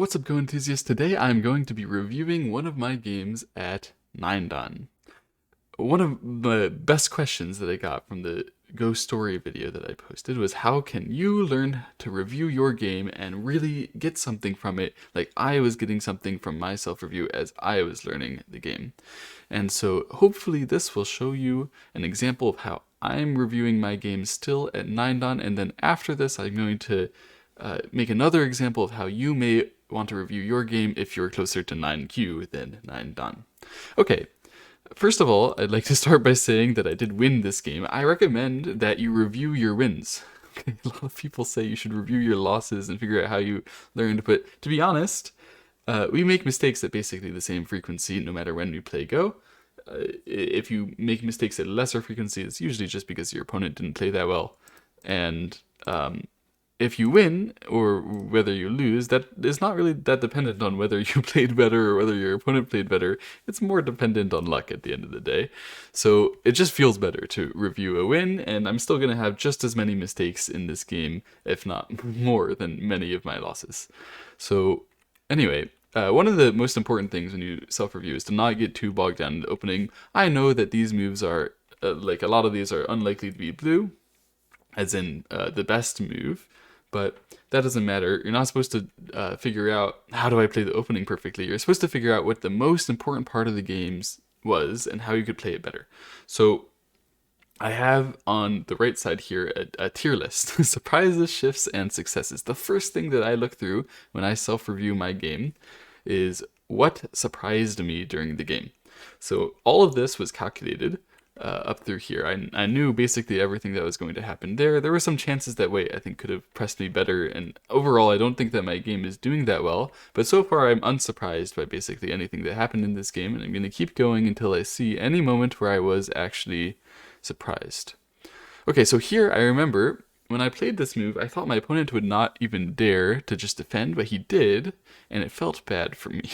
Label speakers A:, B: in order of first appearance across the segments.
A: What's up, Go enthusiasts? Today I'm going to be reviewing one of my games at 9dan. One of the best questions that I got from the Go Story video that I posted was, how can you learn to review your game and really get something from it like I was getting something from my self-review as I was learning the game? And so hopefully this will show you an example of how I'm reviewing my game still at 9dan, and then after this I'm going to make another example of how you may want to review your game if you're closer to 9Q than 9dan. Okay, first of all, I'd like to start by saying that I did win this game. I recommend that you review your wins. Okay, a lot of people say you should review your losses and figure out how you learned, but to be honest, we make mistakes at basically the same frequency no matter when we play Go. If you make mistakes at a lesser frequency, it's usually just because your opponent didn't play that well. And if you win or whether you lose, that is not really that dependent on whether you played better or whether your opponent played better. It's more dependent on luck at the end of the day. So it just feels better to review a win, and I'm still going to have just as many mistakes in this game, if not more than many of my losses. So anyway, one of the most important things when you self-review is to not get too bogged down in the opening. I know that these moves are, like a lot of these are unlikely to be blue, as in the best move, but that doesn't matter. You're not supposed to figure out how do I play the opening perfectly. You're supposed to figure out what the most important part of the games was and how you could play it better. So I have on the right side here a tier list: surprises, shifts, and successes. The first thing that I look through when I self-review my game is what surprised me during the game. So all of this was calculated up through here. I knew basically everything that was going to happen there. There were some chances that way I think could have pressed me better, and overall I don't think that my game is doing that well, but so far I'm unsurprised by basically anything that happened in this game, and I'm going to keep going until I see any moment where I was actually surprised. Okay, so here I remember when I played this move, I thought my opponent would not even dare to just defend, but he did, and it felt bad for me.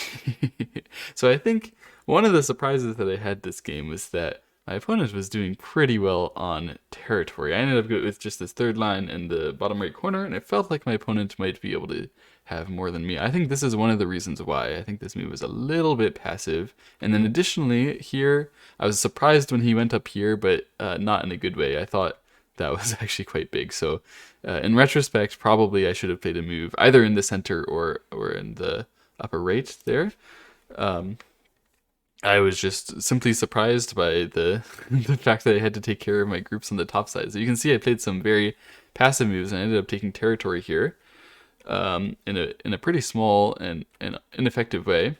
A: So I think one of the surprises that I had this game was that my opponent was doing pretty well on territory. I ended up with just this third line in the bottom right corner, and it felt like my opponent might be able to have more than me. I think this is one of the reasons why. I think this move was a little bit passive. And then additionally, here, I was surprised when he went up here, but not in a good way. I thought that was actually quite big. So in retrospect, probably I should have played a move either in the center or in the upper right there. I was just simply surprised by the the fact that I had to take care of my groups on the top side. So you can see I played some very passive moves, and I ended up taking territory here in a pretty small and ineffective way.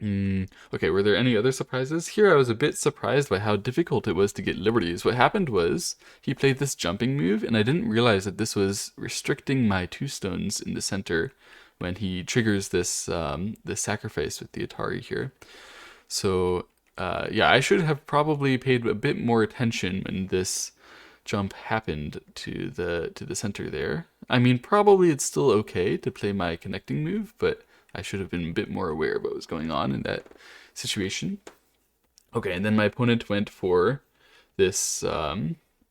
A: Okay, were there any other surprises? Here I was a bit surprised by how difficult it was to get liberties. What happened was he played this jumping move, and I didn't realize that this was restricting my 2 stones in the center when he triggers this this sacrifice with the Atari here. So yeah, I should have probably paid a bit more attention when this jump happened to the center there. I mean, probably it's still okay to play my connecting move, but I should have been a bit more aware of what was going on in that situation. Okay, and then my opponent went for this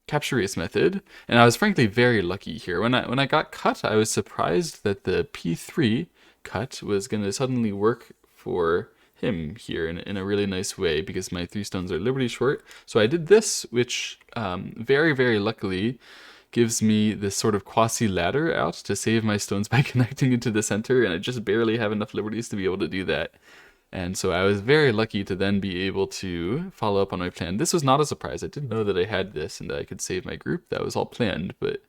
A: capture race method, and I was frankly very lucky here. When I got cut, I was surprised that the P3 cut was going to suddenly work for him here in a really nice way, because my 3 stones are liberty short. So I did this, which very, very luckily gives me this sort of quasi ladder out to save my stones by connecting into the center, and I just barely have enough liberties to be able to do that. And so I was very lucky to then be able to follow up on my plan. This was not a surprise. I didn't know that I had this and that I could save my group. That was all planned, but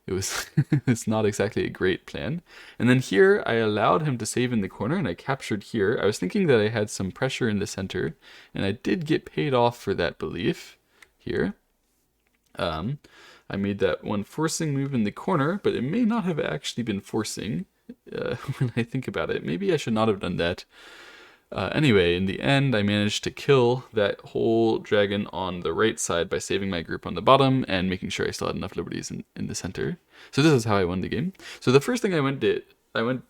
A: it was it's not exactly a great plan. And then here I allowed him to save in the corner, and I captured here. I was thinking that I had some pressure in the center, and I did get paid off for that belief here. I made that one forcing move in the corner, but it may not have actually been forcing when I think about it. Maybe I should not have done that. Anyway, in the end, I managed to kill that whole dragon on the right side by saving my group on the bottom and making sure I still had enough liberties in the center. So this is how I won the game. So the first thing I went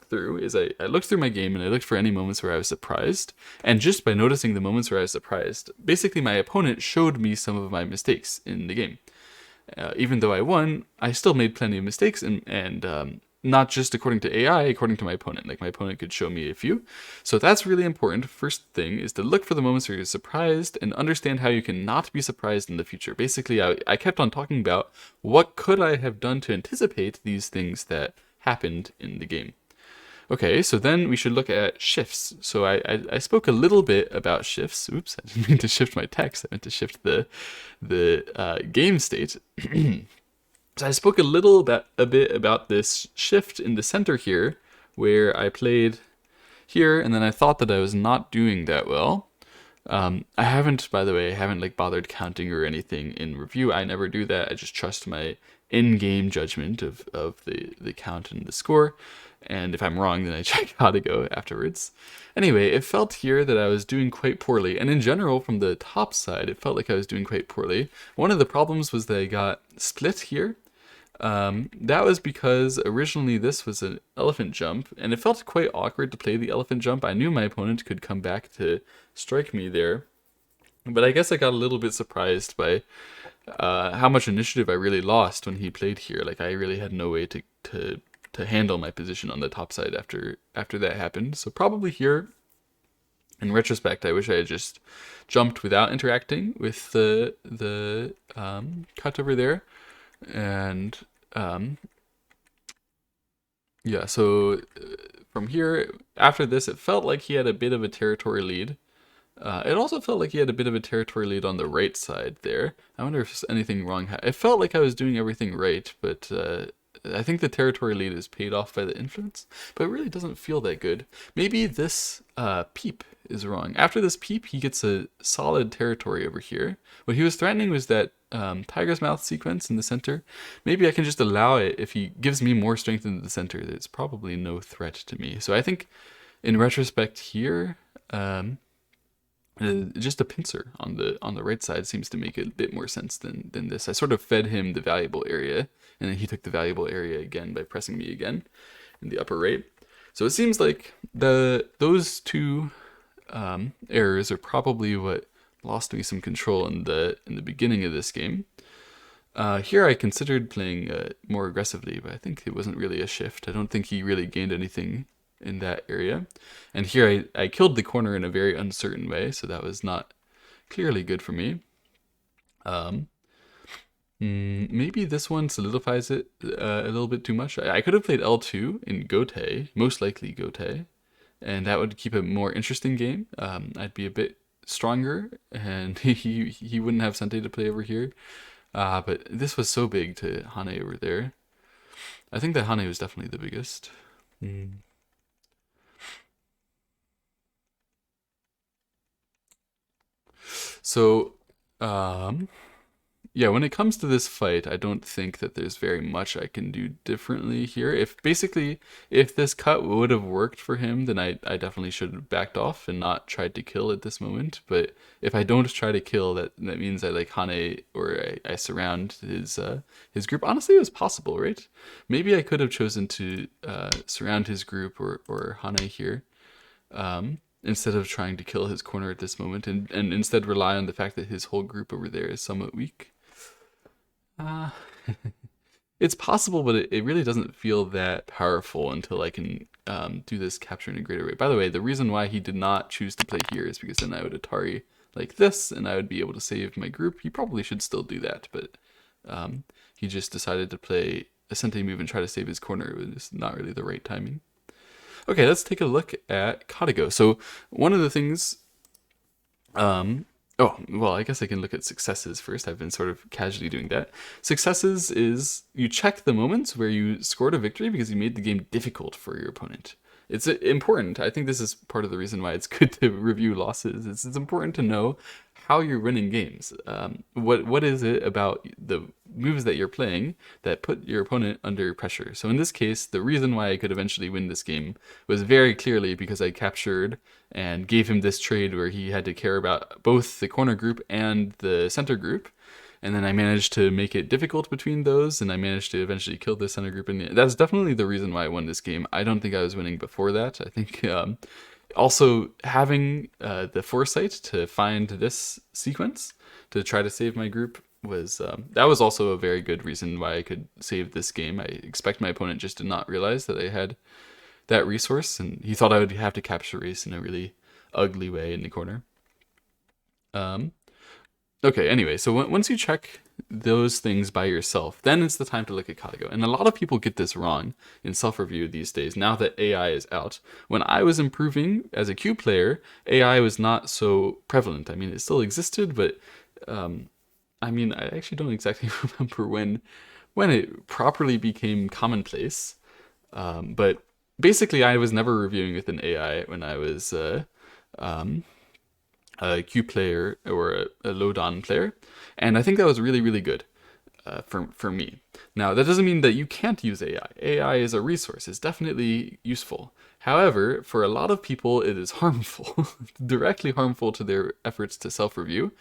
A: through is I looked through my game, and I looked for any moments where I was surprised. And just by noticing the moments where I was surprised, basically my opponent showed me some of my mistakes in the game. Even though I won, I still made plenty of mistakes, and not just according to AI, according to my opponent. Like my opponent could show me a few. So that's really important. First thing is to look for the moments where you're surprised and understand how you can not be surprised in the future. Basically, I kept on talking about what could I have done to anticipate these things that happened in the game. Okay, so then we should look at shifts. So I spoke a little bit about shifts. Oops, I didn't mean to shift my text. I meant to shift the game state. So I spoke a bit about this shift in the center here, where I played here, and then I thought that I was not doing that well. I haven't, by the way, like bothered counting or anything in review. I never do that. I just trust my in-game judgment of the count and the score. And if I'm wrong, then I check how to go afterwards. Anyway, it felt here that I was doing quite poorly. And in general, from the top side, it felt like I was doing quite poorly. One of the problems was that I got split here. That was because originally this was an elephant jump, and it felt quite awkward to play the elephant jump. I knew my opponent could come back to strike me there, but I guess I got a little bit surprised by how much initiative I really lost when he played here. Like I really had no way to handle my position on the top side after that happened. So probably here, in retrospect, I wish I had just jumped without interacting with the cut over there. And yeah, so from here, after this, it felt like he had a bit of a territory lead. It also felt like he had a bit of a territory lead on the right side there. I wonder if there's anything wrong. It felt like I was doing everything right, but I think the territory lead is paid off by the influence, but it really doesn't feel that good. Maybe this peep is wrong. After this peep, he gets a solid territory over here. What he was threatening was that tiger's mouth sequence in the center. Maybe I can just allow it. If he gives me more strength in the center, it's probably no threat to me. So I think in retrospect here, just a pincer on the right side seems to make a bit more sense than this. I sort of fed him the valuable area, and then he took the valuable area again by pressing me again in the upper right. So it seems like those two errors are probably what lost me some control in the beginning of this game. Here I considered playing more aggressively, but I think it wasn't really a shift. I don't think he really gained anything in that area. And here I killed the corner in a very uncertain way, so that was not clearly good for me. Maybe this one solidifies it a little bit too much. I could have played L2 in Gote, most likely Gote, and that would keep a more interesting game. I'd be a bit stronger, and he wouldn't have Sente to play over here. But this was so big to Hane over there. I think that Hane was definitely the biggest. So, yeah, when it comes to this fight, I don't think that there's very much I can do differently here. If this cut would have worked for him, then I definitely should have backed off and not tried to kill at this moment. But if I don't try to kill, that means I like Hane, or I surround his group. Honestly, it was possible, right? Maybe I could have chosen to surround his group or Hane here. Instead of trying to kill his corner at this moment, and instead rely on the fact that his whole group over there is somewhat weak. It's possible, but it really doesn't feel that powerful until I can do this capture in a greater way. By the way, the reason why he did not choose to play here is because then I would Atari like this, and I would be able to save my group. He probably should still do that, but he just decided to play a Sente move and try to save his corner. It was not really the right timing. Okay, let's take a look at Katago. So one of the things, oh, well, I guess I can look at successes first. I've been sort of casually doing that. Successes is you check the moments where you scored a victory because you made the game difficult for your opponent. It's important. I think this is part of the reason why it's good to review losses. It's important to know how you're winning games. What is it about the moves that you're playing that put your opponent under pressure? So in this case, the reason why I could eventually win this game was very clearly because I captured and gave him this trade where he had to care about both the corner group and the center group. And then I managed to make it difficult between those, and I managed to eventually kill the center group. And that's definitely the reason why I won this game. I don't think I was winning before that. I think also having the foresight to find this sequence to try to save my group that was also a very good reason why I could save this game. I expect my opponent just did not realize that I had that resource, and he thought I would have to capture race in a really ugly way in the corner. Okay, anyway, so once you check those things by yourself, then it's the time to look at Katago. And a lot of people get this wrong in self-review these days, now that AI is out. When I was improving as a Q player, AI was not so prevalent. I mean, it still existed, but I mean, I actually don't exactly remember when it properly became commonplace. But basically, I was never reviewing with an AI when I was a Q player or a low don player, and I think that was really, really good for me. Now, that doesn't mean that you can't use AI. AI is a resource. It's definitely useful. However, for a lot of people, it is harmful, directly harmful to their efforts to self-review.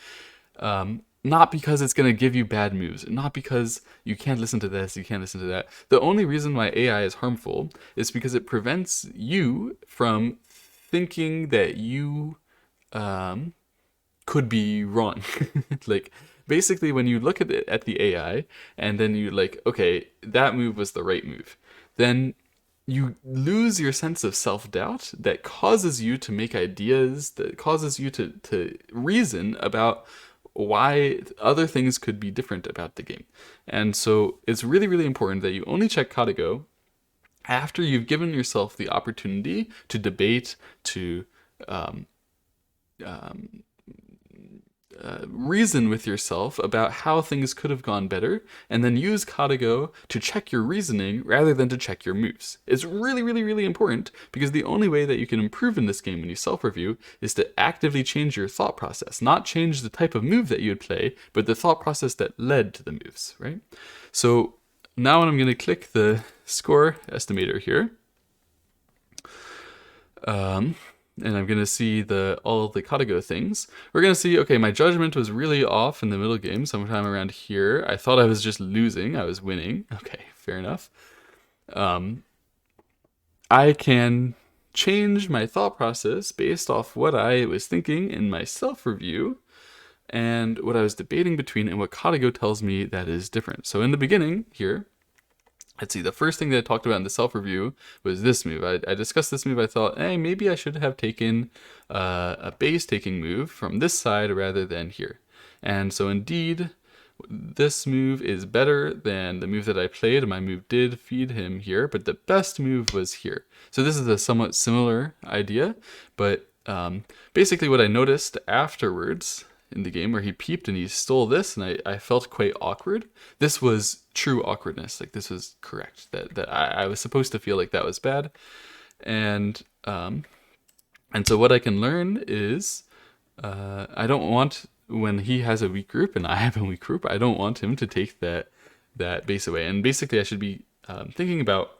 A: Not because it's going to give you bad moves, not because you can't listen to this, you can't listen to that. The only reason why AI is harmful is because it prevents you from thinking that you could be wrong. Like, basically, when you look at the AI and then you like, okay, that move was the right move, then you lose your sense of self-doubt that causes you to make ideas, that causes you to reason about why other things could be different about the game. And so it's really, really important that you only check Katago after you've given yourself the opportunity to debate, to reason with yourself about how things could have gone better, and then use Katago to check your reasoning rather than to check your moves. It's really, really, really important, because the only way that you can improve in this game when you self-review is to actively change your thought process. Not change the type of move that you would play, but the thought process that led to the moves, right? So now I'm going to click the score estimator here. And I'm going to see all the Katago things. We're going to see, okay, my judgment was really off in the middle game, sometime around here. I thought I was just losing. I was winning. Okay, fair enough. I can change my thought process based off what I was thinking in my self-review and what I was debating between and what Katago tells me that is different. So in the beginning here, let's see, the first thing that I talked about in the self-review was this move. I discussed this move. I thought, hey, maybe I should have taken a base taking move from this side rather than here. And so indeed, this move is better than the move that I played. My move did feed him here, but the best move was here. So this is a somewhat similar idea, but basically what I noticed afterwards in the game where he peeped and he stole this, and I felt quite awkward. This was true awkwardness. Like, this was correct. That I was supposed to feel like that was bad. And so what I can learn is I don't want, when he has a weak group and I have a weak group, I don't want him to take that base away. And basically I should be thinking about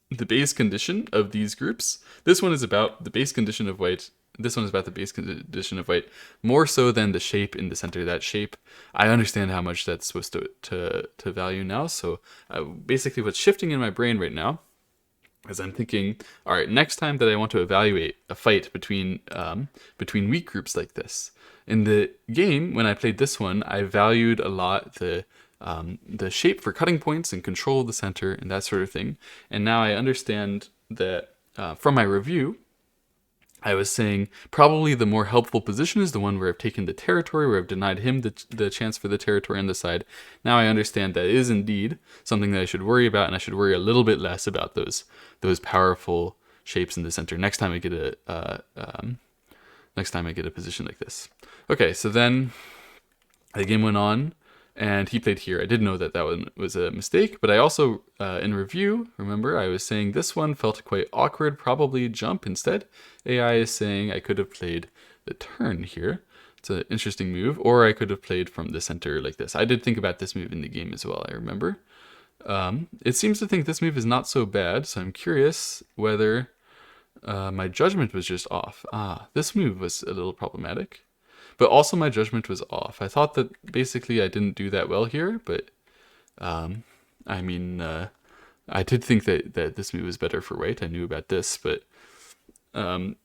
A: the base condition of these groups. This one is about the base condition of white. This one is about the base condition of white, more so than the shape in the center. That shape, I understand how much that's supposed to value now. So basically what's shifting in my brain right now is I'm thinking, all right, next time that I want to evaluate a fight between weak groups like this. In the game, when I played this one, I valued a lot the shape for cutting points and control of the center and that sort of thing. And now I understand that from my review, I was saying probably the more helpful position is the one where I've taken the territory, where I've denied him the chance for the territory on the side. Now I understand that is indeed something that I should worry about, and I should worry a little bit less about those powerful shapes in the center next time I get a position like this. Okay, so then the game went on, and he played here. I did know that one was a mistake, but I also, in review, remember, I was saying this one felt quite awkward, probably jump instead. AI is saying I could have played the turn here. It's an interesting move, or I could have played from the center like this. I did think about this move in the game as well, I remember. It seems to think this move is not so bad, so I'm curious whether my judgment was just off. This move was a little problematic. But also my judgment was off. I thought that basically I didn't do that well here, but I mean, I did think that this move was better for white. I knew about this, but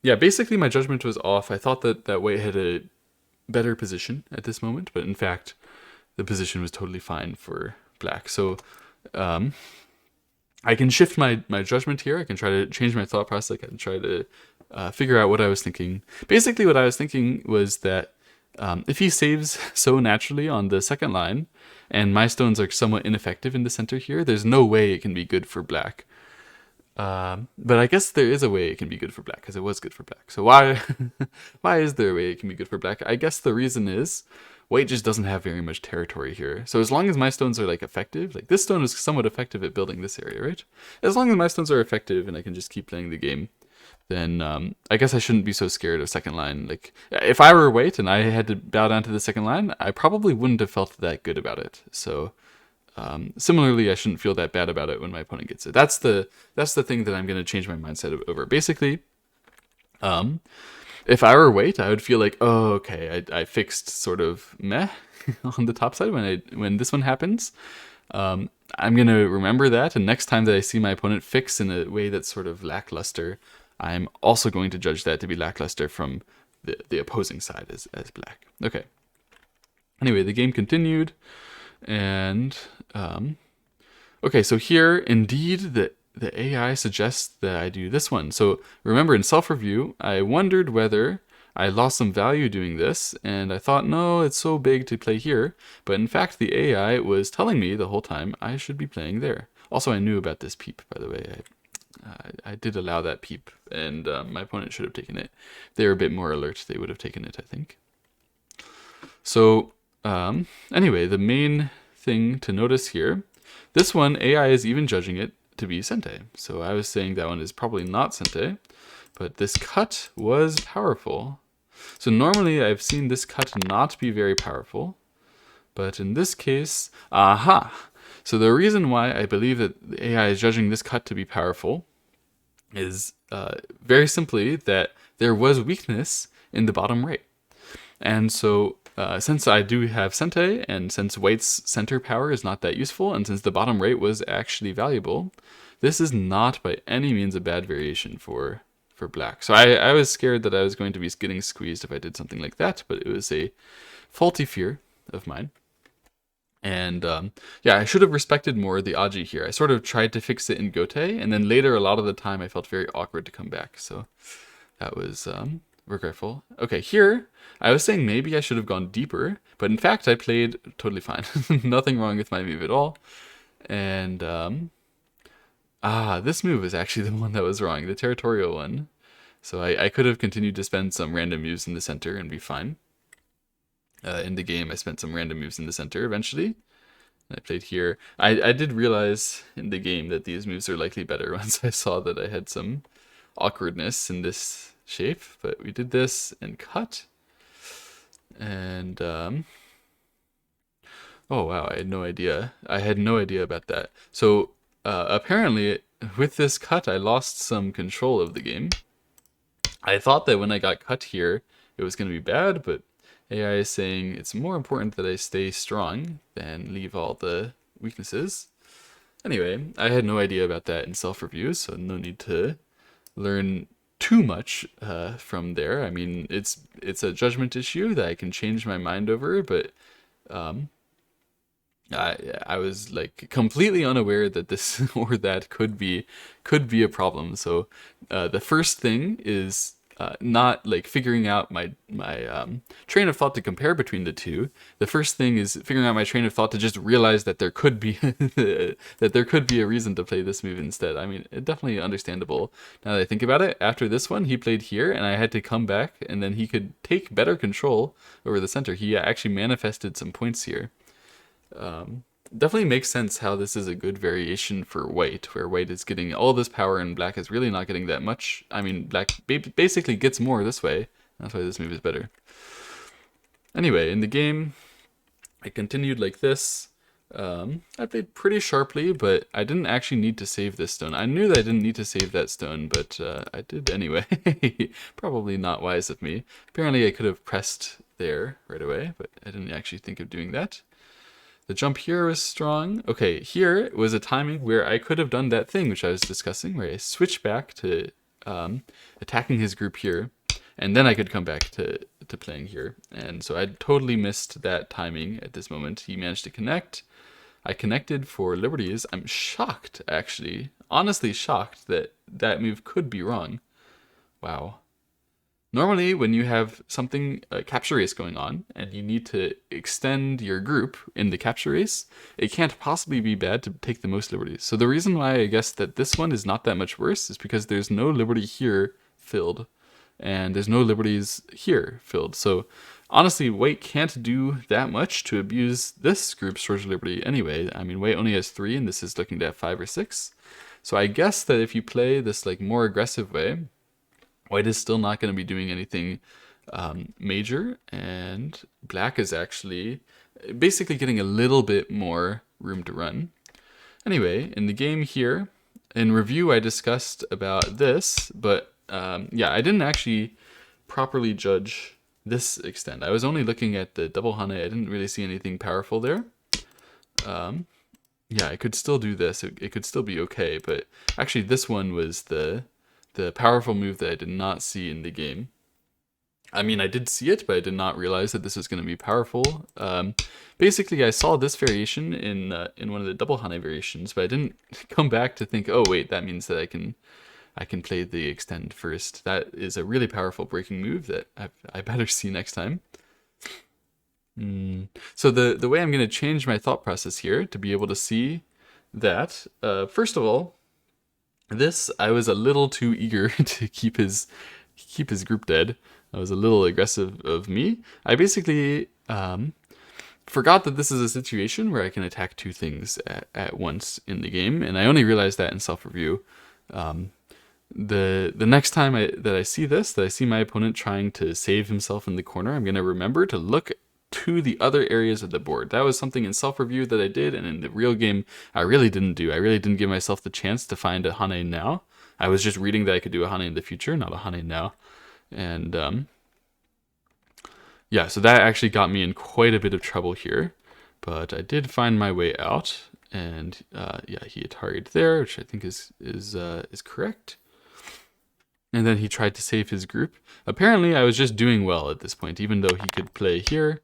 A: yeah, basically my judgment was off. I thought that white had a better position at this moment, but in fact, the position was totally fine for black. So I can shift my judgment here. I can try to change my thought process. I can try to figure out what I was thinking. Basically, what I was thinking was that if he saves so naturally on the second line, and my stones are somewhat ineffective in the center here, there's no way it can be good for black. But I guess there is a way it can be good for black, because it was good for black. So why is there a way it can be good for black? I guess the reason is white just doesn't have very much territory here. So as long as my stones are like effective, like this stone is somewhat effective at building this area, right? As long as my stones are effective and I can just keep playing the game, then I guess I shouldn't be so scared of second line. Like if I were white and I had to bow down to the second line, I probably wouldn't have felt that good about it. So similarly, I shouldn't feel that bad about it when my opponent gets it. That's the thing that I'm going to change my mindset over. Basically, if I were white, I would feel like, oh, okay, I fixed sort of meh on the top side when this one happens. I'm going to remember that, and next time that I see my opponent fix in a way that's sort of lackluster, I'm also going to judge that to be lackluster from the opposing side as black. Okay. Anyway, the game continued, and okay, so here, indeed, the AI suggests that I do this one. So remember, in self-review, I wondered whether I lost some value doing this, and I thought, no, it's so big to play here. But in fact, the AI was telling me the whole time I should be playing there. Also, I knew about this peep, by the way. I did allow that peep, and my opponent should have taken it. If they were a bit more alert, they would have taken it, I think. So anyway, the main thing to notice here, this one, AI is even judging it to be sente. So I was saying that one is probably not sente, but this cut was powerful. So normally I've seen this cut not be very powerful, but in this case, aha! So the reason why I believe that the AI is judging this cut to be powerful is very simply that there was weakness in the bottom right. And so since I do have sente, and since white's center power is not that useful, and since the bottom right was actually valuable, this is not by any means a bad variation for black. So I was scared that I was going to be getting squeezed if I did something like that, but it was a faulty fear of mine. And yeah, I should have respected more the Aji here. I sort of tried to fix it in Gote, and then later a lot of the time I felt very awkward to come back. So that was regretful. Okay, here I was saying maybe I should have gone deeper, but in fact I played totally fine. Nothing wrong with my move at all. And this move is actually the one that was wrong, the territorial one. So I could have continued to spend some random moves in the center and be fine. In the game, I spent some random moves in the center eventually. I played here. I did realize in the game that these moves are likely better once I saw that I had some awkwardness in this shape. But we did this and cut. And, oh wow, I had no idea. I had no idea about that. So, apparently, with this cut, I lost some control of the game. I thought that when I got cut here, it was going to be bad, but AI is saying it's more important that I stay strong than leave all the weaknesses. Anyway, I had no idea about that in self-review, so no need to learn too much from there. I mean, it's a judgment issue that I can change my mind over, but I was like completely unaware that this or that could be a problem. So the first thing is not like figuring out my train of thought to compare between the two. The first thing is figuring out my train of thought to just realize that there could be a reason to play this move instead. I mean, it's definitely understandable now that I think about it. After this one, he played here, and I had to come back, and then he could take better control over the center. He actually manifested some points here. Definitely makes sense how this is a good variation for white, where white is getting all this power and black is really not getting that much. I mean, black basically gets more this way. That's why this move is better. Anyway, in the game, I continued like this. I played pretty sharply, but I didn't actually need to save this stone. I knew that I didn't need to save that stone, but I did anyway. Probably not wise of me. Apparently I could have pressed there right away, but I didn't actually think of doing that. The jump here was strong. Okay, here was a timing where I could have done that thing which I was discussing, where I switched back to attacking his group here, and then I could come back to to playing here. And so I totally missed that timing at this moment. He managed to connect. I connected for liberties. I'm shocked, actually. Honestly shocked that that move could be wrong. Wow. Normally, when you have something, a capture race going on, and you need to extend your group in the capture race, it can't possibly be bad to take the most liberties. So the reason why I guess that this one is not that much worse is because there's no liberty here filled, and there's no liberties here filled. So honestly, white can't do that much to abuse this group's source of liberty anyway. I mean, white only has 3, and this is looking to have 5 or 6. So I guess that if you play this like more aggressive way, white is still not going to be doing anything major, and black is actually basically getting a little bit more room to run. Anyway, in the game here, in review I discussed about this, but yeah, I didn't actually properly judge this extend. I was only looking at the double hane. I didn't really see anything powerful there. Yeah, I could still do this. It could still be okay, but actually this one was the powerful move that I did not see in the game. I mean, I did see it, but I did not realize that this was going to be powerful. Basically, I saw this variation in one of the double hane variations, but I didn't come back to think, oh wait, that means that I can play the extend first. That is a really powerful breaking move that I better see next time. So the way I'm going to change my thought process here to be able to see that, first of all, this, I was a little too eager to keep his group dead. I was a little aggressive of me. I basically forgot that this is a situation where I can attack 2 things at once in the game, and I only realized that in self-review. The next time that I see this, that I see my opponent trying to save himself in the corner, I'm going to remember to look to the other areas of the board. That was something in self-review that I did, and in the real game I really didn't do. I really didn't give myself the chance to find a hane now. I was just reading that I could do a hane in the future, not a hane now. And yeah, so that actually got me in quite a bit of trouble here, but I did find my way out. And yeah, he atari'd there, which I think is correct. And then he tried to save his group. Apparently I was just doing well at this point, even though he could play here.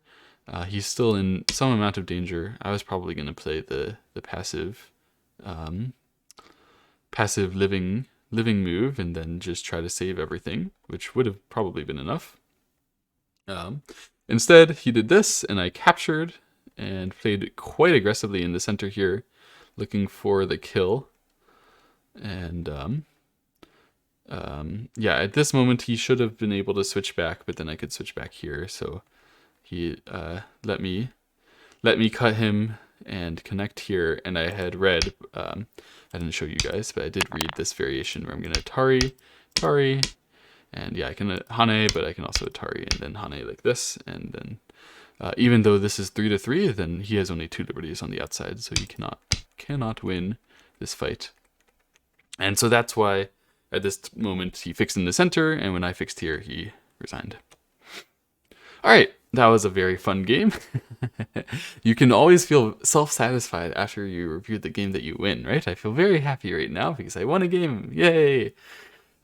A: He's still in some amount of danger. I was probably going to play the passive living move and then just try to save everything, which would have probably been enough. Instead, he did this, and I captured and played quite aggressively in the center here, looking for the kill. And yeah, at this moment he should have been able to switch back, but then I could switch back here, so he let me cut him and connect here, and I had read, I didn't show you guys, but I did read this variation where I'm going to Atari, and yeah, I can hane, but I can also Atari and then hane like this, and then even though this is 3-3, then he has only 2 liberties on the outside, so he cannot win this fight. And so that's why at this moment he fixed in the center, and when I fixed here, he resigned. Alright, that was a very fun game. You can always feel self-satisfied after you review the game that you win, right? I feel very happy right now because I won a game. Yay!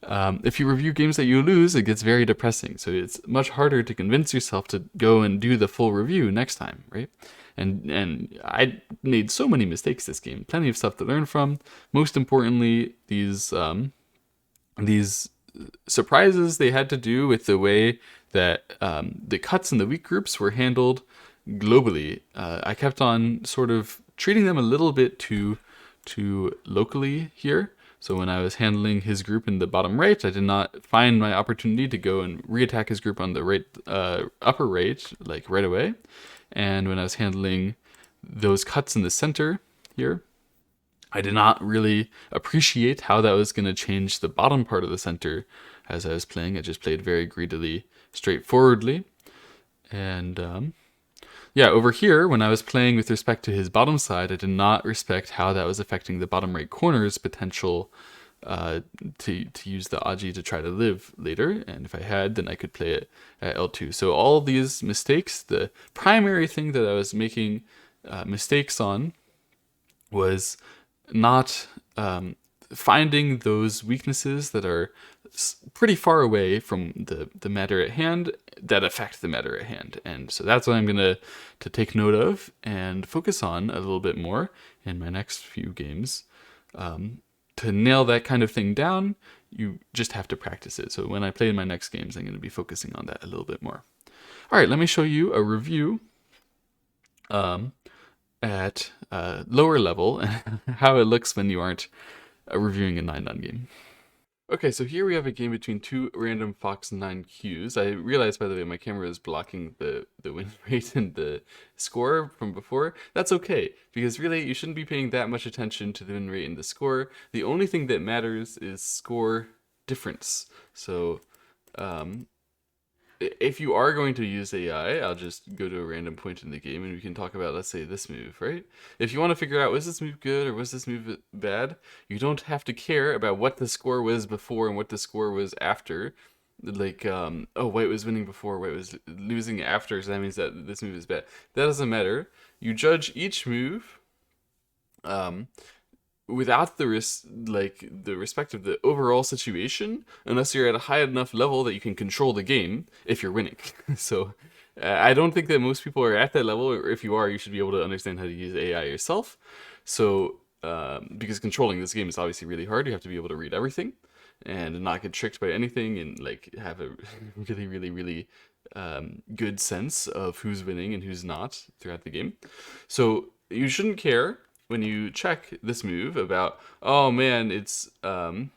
A: If you review games that you lose, it gets very depressing. So it's much harder to convince yourself to go and do the full review next time, right? And I made so many mistakes this game. Plenty of stuff to learn from. Most importantly, these surprises they had to do with the way that the cuts and the weak groups were handled globally. I kept on sort of treating them a little bit too locally here. So when I was handling his group in the bottom right, I did not find my opportunity to go and reattack his group on the right, upper right, like right away. And when I was handling those cuts in the center here, I did not really appreciate how that was going to change the bottom part of the center as I was playing. I just played very greedily, straightforwardly. And yeah, over here, when I was playing with respect to his bottom side, I did not respect how that was affecting the bottom right corner's potential to use the Aji to try to live later. And if I had, then I could play it at L2. So all these mistakes, the primary thing that I was making mistakes on was not finding those weaknesses that are pretty far away from the matter at hand that affect the matter at hand. And so that's what I'm going to take note of and focus on a little bit more in my next few games. To nail that kind of thing down, you just have to practice it. So when I play in my next games, I'm going to be focusing on that a little bit more. All right, let me show you a review at lower level and how it looks when you aren't reviewing a 9-9 game. Okay, so here we have a game between two random Fox 9 Qs. I realized, by the way, my camera is blocking the win rate and the score from before. That's okay, because really you shouldn't be paying that much attention to the win rate and the score. The only thing that matters is score difference. So if you are going to use AI, I'll just go to a random point in the game and we can talk about, let's say, this move, right? If you want to figure out, was this move good or was this move bad, you don't have to care about what the score was before and what the score was after. Like, oh, white was winning before, white was losing after, so that means that this move is bad. That doesn't matter. You judge each move without the respect of the overall situation, unless you're at a high enough level that you can control the game if you're winning. So I don't think that most people are at that level, or if you are, you should be able to understand how to use AI yourself. So because controlling this game is obviously really hard, you have to be able to read everything and not get tricked by anything, and like have a really good sense of who's winning and who's not throughout the game. So you shouldn't care when you check this move about, oh man, it's, white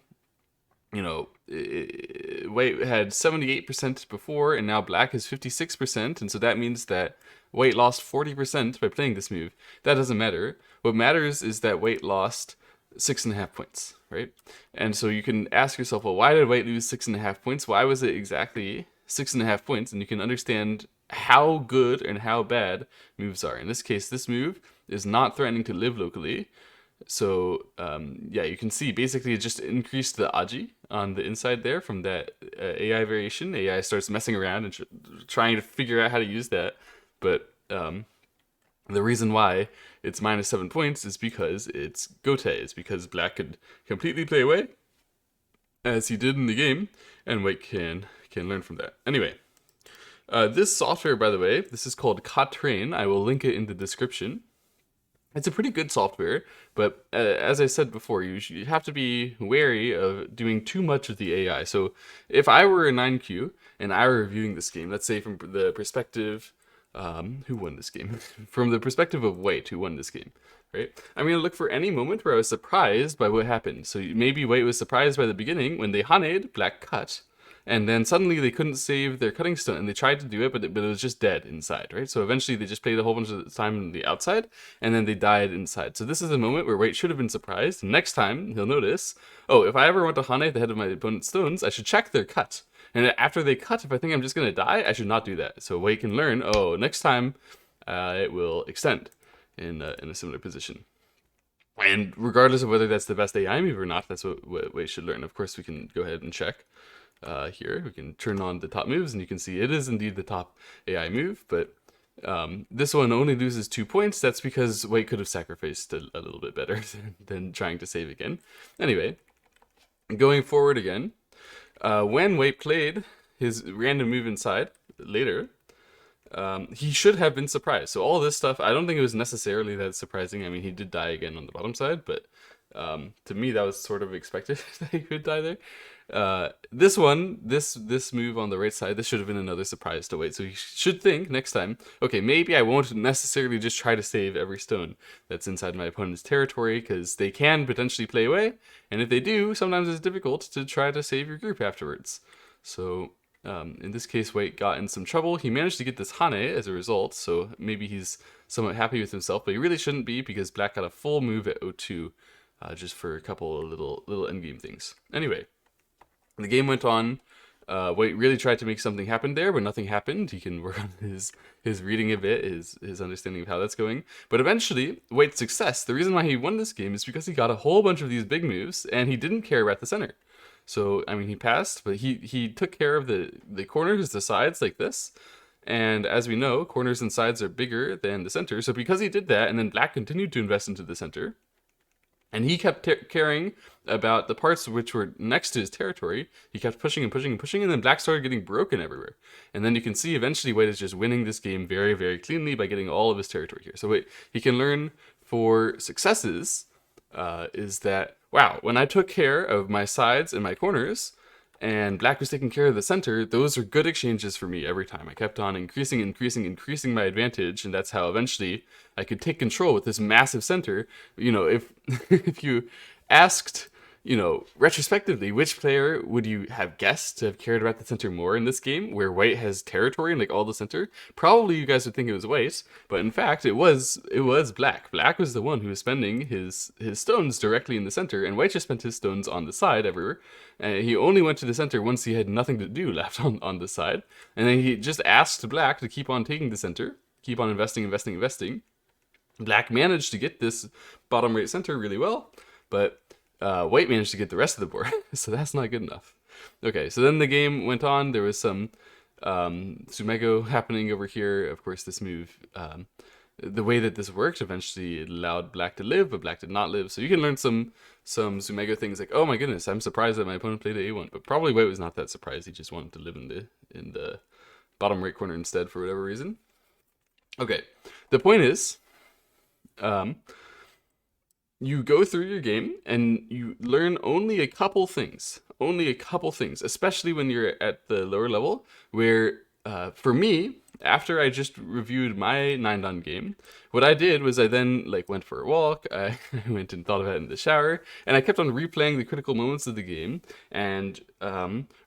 A: had 78% before and now black is 56%, and so that means that white lost 40% by playing this move. That doesn't matter. What matters is that white lost 6.5 points, right? And so you can ask yourself, well, why did white lose 6.5 points? Why was it exactly 6.5 points? And you can understand how good and how bad moves are. In this case, this move is not threatening to live locally. So yeah, you can see basically it just increased the Aji on the inside there from that AI variation. AI starts messing around and trying to figure out how to use that. But the reason why it's -7 points is because it's Gote. It's because black could completely play away, as he did in the game, and white can learn from that. Anyway, this software, by the way, this is called Katrain. I will link it in the description. It's a pretty good software, but as I said before, you have to be wary of doing too much of the AI. So if I were a 9Q and I were reviewing this game, let's say from the perspective, who won this game? From the perspective of white, who won this game, right? I'm going to look for any moment where I was surprised by what happened. So maybe white was surprised by the beginning when they haned, black cut, and then suddenly they couldn't save their cutting stone, and they tried to do it, but it was just dead inside, right? So eventually they just played a whole bunch of the time on the outside, and then they died inside. So this is a moment where white should have been surprised. Next time, he'll notice, oh, if I ever want to hane at the head of my opponent's stones, I should check their cut. And after they cut, if I think I'm just going to die, I should not do that. So white can learn, oh, next time it will extend in a similar position. And regardless of whether that's the best AI move or not, that's what white should learn. Of course, we can go ahead and check. Here we can turn on the top moves and you can see it is indeed the top AI move, but this one only loses 2 points. That's because white could have sacrificed a little bit better than trying to save again. Anyway, going forward again, when white played his random move inside later, he should have been surprised. So all this stuff, I don't think it was necessarily that surprising. I mean, he did die again on the bottom side, but to me that was sort of expected that he could die there. This move on the right side, this should have been another surprise to white. So you should think next time, okay, maybe I won't necessarily just try to save every stone that's inside my opponent's territory, because they can potentially play away, and if they do, sometimes it's difficult to try to save your group afterwards. So in this case, white got in some trouble. He managed to get this hane as a result, so maybe he's somewhat happy with himself, but he really shouldn't be, because black got a full move at O2 just for a couple of little endgame things. Anyway, the game went on. White really tried to make something happen there, but nothing happened. He can work on his reading a bit, his understanding of how that's going. But eventually, White's success, the reason why he won this game is because he got a whole bunch of these big moves, and he didn't care about the center. So, I mean, he passed, but he took care of the corners, the sides, like this. And as we know, corners and sides are bigger than the center. So because he did that, and then black continued to invest into the center, And he kept caring about the parts which were next to his territory. He kept pushing and pushing and pushing, and then black started getting broken everywhere. And then you can see eventually white is just winning this game very, very cleanly by getting all of his territory here. So wait, he can learn for successes is that, wow, when I took care of my sides and my corners, and black was taking care of the center, those are good exchanges for me every time. I kept on increasing my advantage, and that's how eventually I could take control with this massive center. You know, if if you asked, you know, retrospectively, which player would you have guessed to have cared about the center more in this game, where white has territory and like all the center? Probably you guys would think it was white, but in fact it was black. Black was the one who was spending his stones directly in the center, and white just spent his stones on the side everywhere. And he only went to the center once he had nothing to do left on the side, and then he just asked black to keep on taking the center, keep on investing. Black managed to get this bottom right center really well, but white managed to get the rest of the board, so that's not good enough. Okay, so then the game went on. There was some Sumego happening over here. Of course, this move, the way that this worked, eventually it allowed black to live, but black did not live. So you can learn some Sumego things like, oh my goodness, I'm surprised that my opponent played A1, but probably white was not that surprised. He just wanted to live in the bottom right corner instead for whatever reason. Okay, the point is, you go through your game and you learn only a couple things, especially when you're at the lower level, where for me, after I just reviewed my 9-dan game, what I did was I then like went for a walk, I went and thought about it in the shower, and I kept on replaying the critical moments of the game and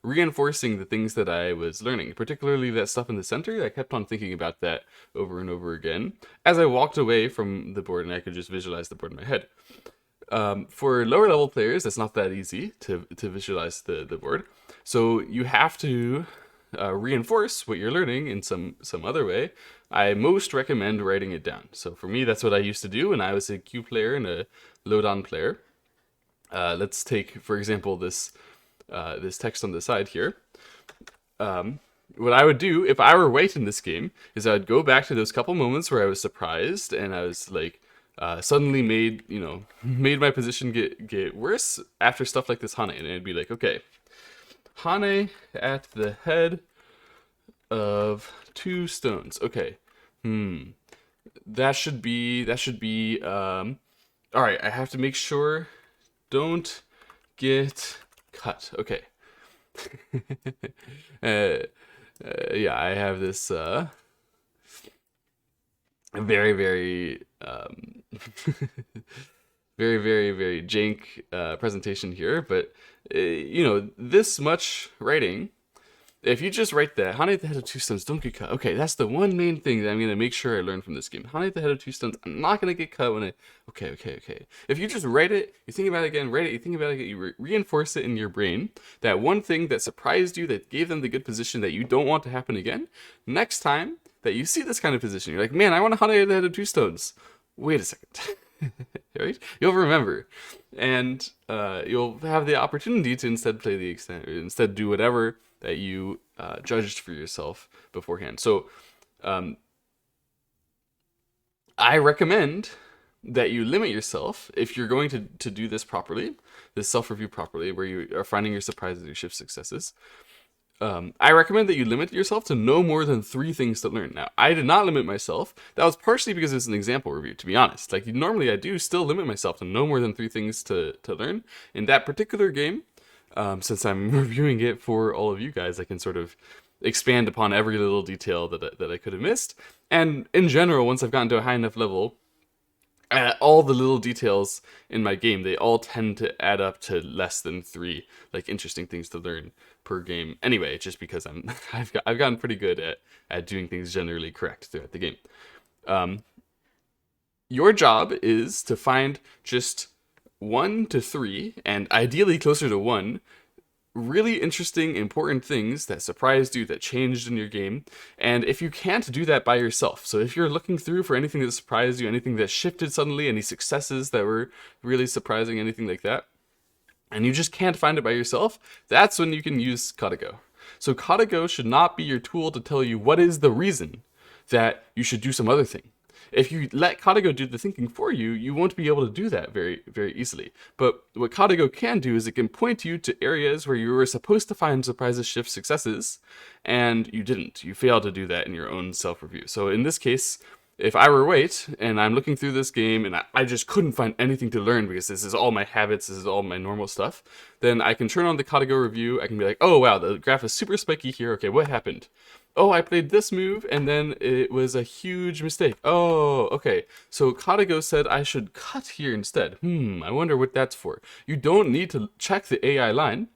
A: reinforcing the things that I was learning, particularly that stuff in the center. I kept on thinking about that over and over again as I walked away from the board, and I could just visualize the board in my head. For lower level players, it's not that easy to visualize the board, so you have to reinforce what you're learning in some other way. I most recommend writing it down. So for me, that's what I used to do when I was a Q player and a low-dan player. Let's take, for example, this text on the side here. What I would do if I were white in this game is I would go back to those couple moments where I was surprised and I was like, suddenly made my position get worse after stuff like this Hane, and it'd be like, okay, Hane at the head of 2 stones. Okay. That should be all right, I have to make sure don't get cut. Okay. Yeah, I have this very very very jank presentation here, but this much writing, if you just write that, Hane at the head of 2 stones, don't get cut. Okay, that's the one main thing that I'm going to make sure I learn from this game. Hane at the head of 2 stones, I'm not going to get cut when I... Okay. If you just write it, you think about it again, write it, you think about it again, you reinforce it in your brain, that one thing that surprised you, that gave them the good position that you don't want to happen again, next time that you see this kind of position, you're like, man, I want a Hane at the head of 2 stones. Wait a second. Right? You'll remember, and you'll have the opportunity to instead play the extent, or instead do whatever that you judged for yourself beforehand. So I recommend that you limit yourself if you're going to do this properly, this self-review properly, where you are finding your surprises, your shift successes. I recommend that you limit yourself to no more than 3 things to learn. Now, I did not limit myself. That was partially because it's an example review, to be honest. Like, normally I do still limit myself to no more than 3 things to learn. In that particular game, since I'm reviewing it for all of you guys, I can sort of expand upon every little detail that I could have missed. And in general, once I've gotten to a high enough level, all the little details in my game, they all tend to add up to less than 3 like interesting things to learn per game. Anyway, just because I've gotten pretty good at doing things generally correct throughout the game. Your job is to find just 1 to 3, and ideally closer to 1, really interesting, important things that surprised you, that changed in your game. And if you can't do that by yourself, so if you're looking through for anything that surprised you, anything that shifted suddenly, any successes that were really surprising, anything like that, and you just can't find it by yourself, that's when you can use Katago. So Katago should not be your tool to tell you what is the reason that you should do some other thing. If you let Katago do the thinking for you, you won't be able to do that very, very easily. But what Katago can do is it can point you to areas where you were supposed to find surprises, shifts, successes, and you didn't. You failed to do that in your own self-review. So in this case, if I were Wait and I'm looking through this game and I just couldn't find anything to learn because this is all my habits, this is all my normal stuff, then I can turn on the Katago review. I can be like, oh wow, the graph is super spiky here. Okay, what happened? Oh, I played this move and then it was a huge mistake. Oh, okay. So Katago said I should cut here instead. I wonder what that's for. You don't need to check the AI line.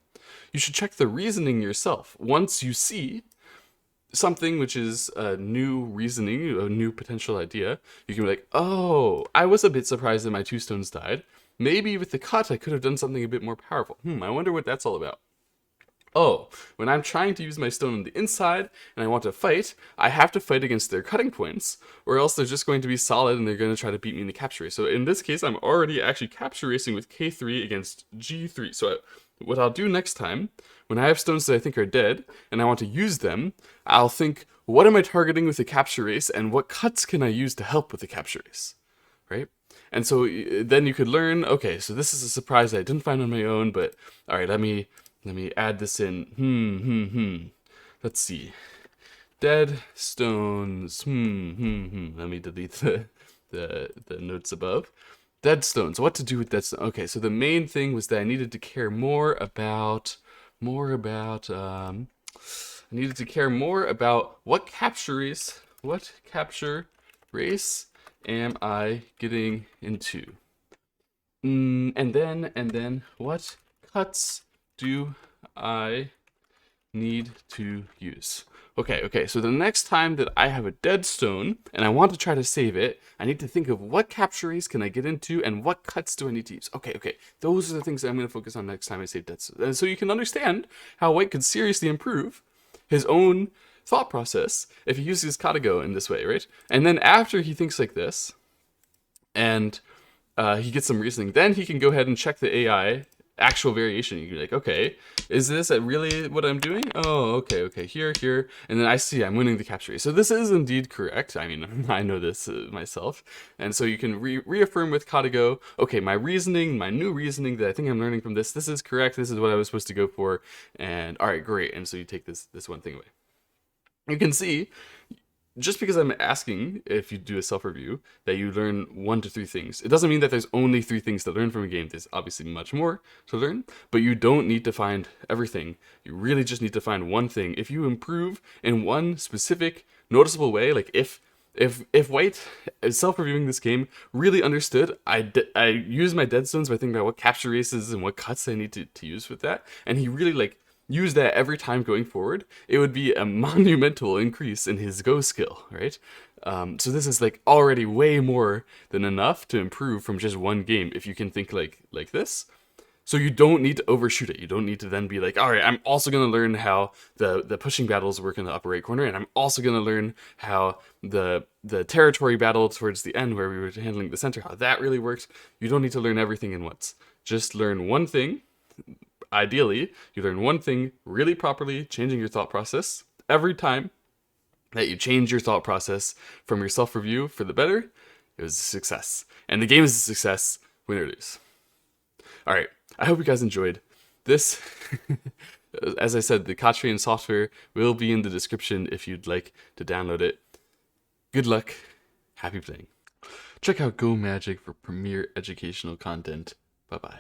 A: You should check the reasoning yourself. Once you see something which is a new reasoning, a new potential idea, you can be like, oh, I was a bit surprised that my 2 stones died. Maybe with the cut, I could have done something a bit more powerful. I wonder what that's all about. Oh, when I'm trying to use my stone on the inside and I want to fight, I have to fight against their cutting points, or else they're just going to be solid and they're going to try to beat me in the capture race. So in this case, I'm already actually capture racing with K3 against G3. So what I'll do next time, when I have stones that I think are dead and I want to use them, I'll think, what am I targeting with the capture race and what cuts can I use to help with the capture race, right? And so then you could learn, okay, so this is a surprise I didn't find on my own, but all right, let me add this in. Let's see. Dead stones. Let me delete the notes above. Dead stones. What to do with dead stones? Okay, so the main thing was that I needed to care more about I needed to care more about what capture race am I getting into? And then what cuts do I need to use? Okay, so the next time that I have a dead stone and I want to try to save it, I need to think of what capture race can I get into and what cuts do I need to use. Okay, those are the things that I'm going to focus on next time I save dead stone. And so you can understand how White could seriously improve his own thought process if he uses Katago in this way, right? And then after he thinks like this, and he gets some reasoning, then he can go ahead and check the AI actual variation. You can be like, okay, is this really what I'm doing? Oh, okay, here, and then I see I'm winning the capture race. So this is indeed correct. I mean, I know this myself, and so you can reaffirm with Katago, okay, my new reasoning that I think I'm learning from this is correct. This is what I was supposed to go for, and all right, great. And so you take this one thing away. You can see, just because I'm asking if you do a self-review that you learn 1 to 3 things, it doesn't mean that there's only 3 things to learn from a game. There's obviously much more to learn, but you don't need to find everything. You really just need to find one thing. If you improve in one specific noticeable way, like if White, self-reviewing this game, really understood, I use my dead stones by thinking about what capture races and what cuts I need to use with that, and he really use that every time going forward, it would be a monumental increase in his Go skill, right? So this is already way more than enough to improve from just one game if you can think like this. So you don't need to overshoot it. You don't need to then be like, all right, I'm also going to learn how the pushing battles work in the upper right corner, and I'm also going to learn how the territory battle towards the end where we were handling the center, how that really works. You don't need to learn everything in once. Just learn one thing. Ideally, you learn one thing really properly, changing your thought process. Every time that you change your thought process from your self-review for the better, it was a success. And the game is a success, win or lose. All right, I hope you guys enjoyed this. As I said, the Katrian software will be in the description if you'd like to download it. Good luck, happy playing. Check out Go Magic for premier educational content. Bye-bye.